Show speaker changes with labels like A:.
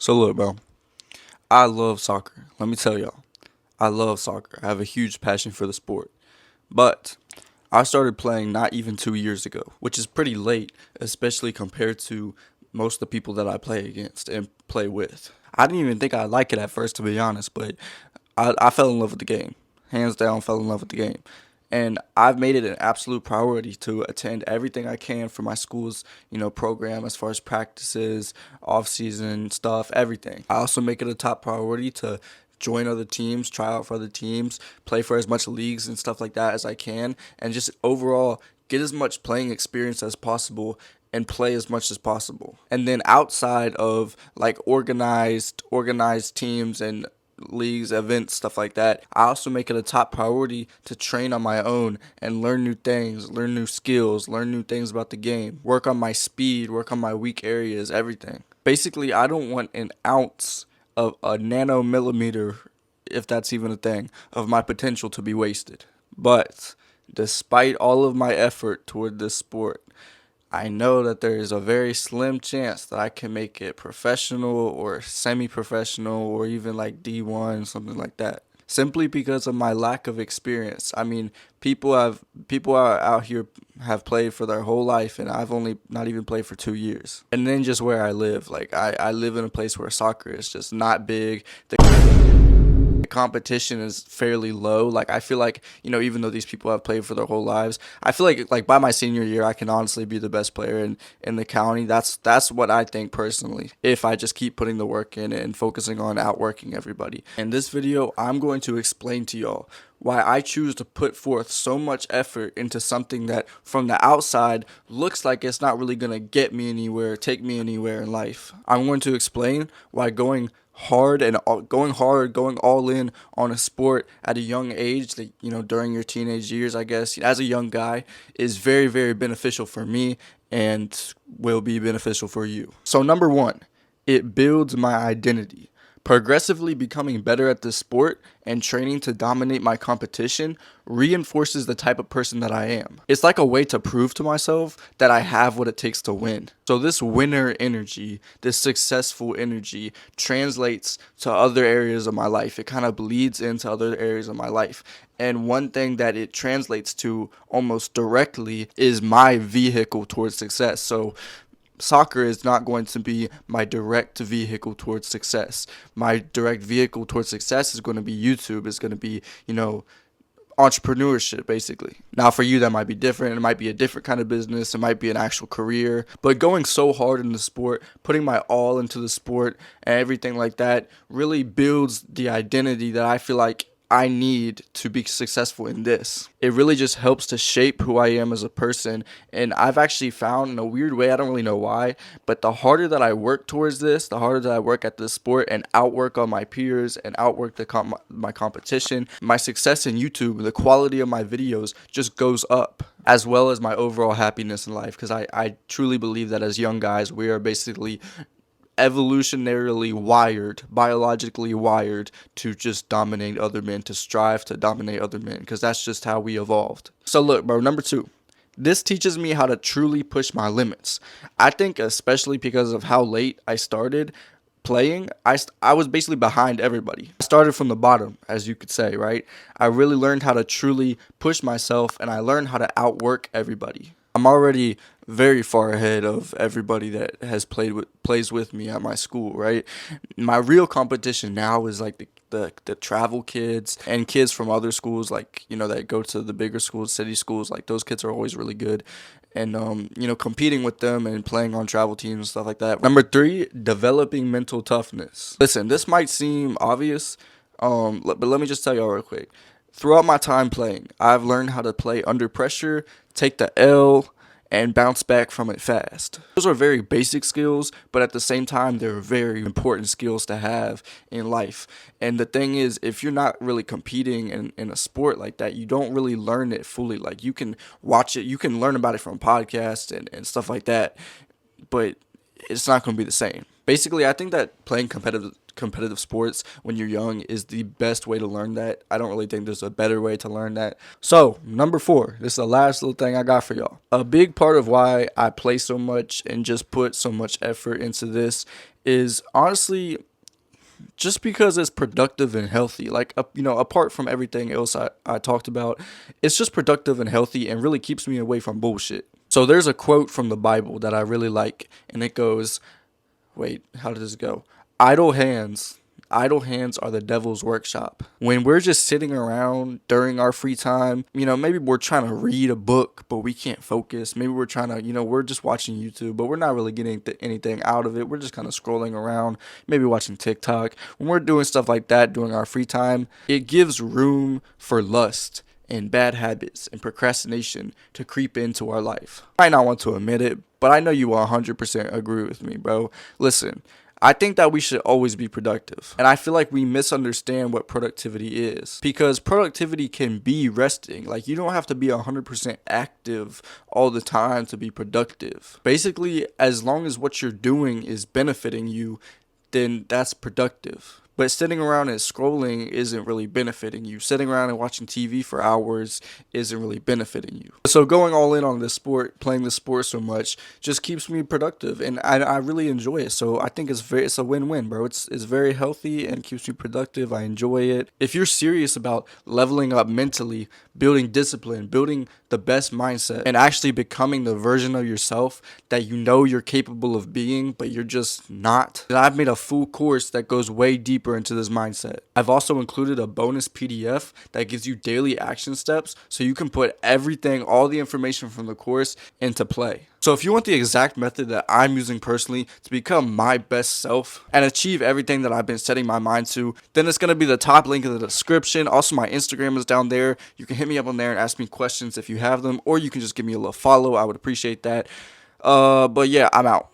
A: So look, bro, I love soccer. Let me tell y'all, I love soccer. I have a huge passion for the sport. But I started playing not even 2 years ago, which is pretty late, especially compared to most of the people that I play against and play with. I didn't even think I'd like it at first, to be honest, but I fell in love with the game. Hands down, fell in love with the game. And I've made it an absolute priority to attend everything I can for my school's, program as far as practices, off-season stuff, everything. I also make it a top priority to join other teams, try out for other teams, play for as much leagues and stuff like that as I can, and just overall get as much playing experience as possible and play as much as possible. And then outside of like organized teams and leagues, events, stuff like that, I also make it a top priority to train on my own and learn new things, learn new skills, learn new things about the game, work on my speed, work on my weak areas, everything. Basically, I don't want an ounce of a nanomillimeter, if that's even a thing, of my potential to be wasted. But despite all of my effort toward this sport, I know that there is a very slim chance that I can make it professional or semi-professional or even like D1, something like that. Simply because of my lack of experience. I mean, people are out here have played for their whole life, and I've only not even played for 2 years. And then just where I live, like I live in a place where soccer is just not big. The competition is fairly low. Like I feel like, even though these people have played for their whole lives, I feel like by my senior year I can honestly be the best player in the county. That's what I think personally, if I just keep putting the work in and focusing on outworking everybody. In this video, I'm going to explain to y'all why I choose to put forth so much effort into something that from the outside looks like it's not really gonna get me anywhere, take me anywhere in life. I'm going to explain why going all in on a sport at a young age, that during your teenage years, I guess, as a young guy, is very, very beneficial for me and will be beneficial for you. So number one, it builds my identity. Progressively becoming better at this sport and training to dominate my competition reinforces the type of person that I am. It's like a way to prove to myself that I have what it takes to win. So this winner energy, this successful energy translates to other areas of my life. It kind of bleeds into other areas of my life. And one thing that it translates to almost directly is my vehicle towards success. So soccer is not going to be my direct vehicle towards success. My direct vehicle towards success is going to be YouTube. It's going to be, entrepreneurship, basically. Now, for you, that might be different. It might be a different kind of business. It might be an actual career. But going so hard in the sport, putting my all into the sport and everything like that really builds the identity that I feel like I need to be successful in this. It really just helps to shape who I am as a person. And I've actually found, in a weird way, I don't really know why, but the harder that I work towards this, the harder that I work at this sport and outwork on my peers and outwork my competition, my success in YouTube, the quality of my videos just goes up, as well as my overall happiness in life. Because I truly believe that as young guys, we are basically evolutionarily wired, biologically wired to just dominate other men, to strive to dominate other men, because that's just how we evolved. So look, bro, number two, this teaches me how to truly push my limits. I think especially because of how late I started playing, I was basically behind everybody. I started from the bottom, as you could say, right? I really learned how to truly push myself, and I learned how to outwork everybody. I'm already very far ahead of everybody that has plays with me at my school, right? My real competition now is like the travel kids and kids from other schools, like, that go to the bigger schools, city schools. Like, those kids are always really good. And, competing with them and playing on travel teams and stuff like that. Number three, developing mental toughness. Listen, this might seem obvious, but let me just tell y'all real quick. Throughout my time playing, I've learned how to play under pressure, take the L, and bounce back from it fast. Those are very basic skills, but at the same time, they're very important skills to have in life. And the thing is, if you're not really competing in a sport like that, you don't really learn it fully. Like, you can watch it, you can learn about it from podcasts and stuff like that, but it's not going to be the same. Basically, I think that playing competitive sports when you're young is the best way to learn that. I don't really think there's a better way to learn that. So, number 4, this is the last little thing I got for y'all. A big part of why I play so much and just put so much effort into this is honestly just because it's productive and healthy. Like, apart from everything else I talked about, it's just productive and healthy and really keeps me away from bullshit. So there's a quote from the Bible that I really like, and it goes, wait, how does this go? Idle hands. Idle hands are the devil's workshop. When we're just sitting around during our free time, maybe we're trying to read a book, but we can't focus. Maybe we're trying to, we're just watching YouTube, but we're not really getting anything out of it. We're just kind of scrolling around, maybe watching TikTok. When we're doing stuff like that during our free time, it gives room for lust and bad habits and procrastination to creep into our life. I might not want to admit it, but I know you 100% agree with me, bro. Listen, I think that we should always be productive. And I feel like we misunderstand what productivity is. Because productivity can be resting. Like, you don't have to be 100% active all the time to be productive. Basically, as long as what you're doing is benefiting you, then that's productive. But sitting around and scrolling isn't really benefiting you. Sitting around and watching TV for hours isn't really benefiting you. So going all in on this sport, playing this sport so much, just keeps me productive, and I really enjoy it. So I think it's a win-win, bro. It's very healthy and keeps me productive. I enjoy it. If you're serious about leveling up mentally, building discipline, building the best mindset, and actually becoming the version of yourself that you know you're capable of being, but you're just not, then I've made a full course that goes way deeper into this mindset. I've also included a bonus PDF that gives you daily action steps so you can put everything, all the information from the course into play. So if you want the exact method that I'm using personally to become my best self and achieve everything that I've been setting my mind to, then it's going to be the top link in the description. Also, my Instagram is down there. You can hit me up on there and ask me questions if you have them, or you can just give me a little follow. I would appreciate that. But yeah, I'm out.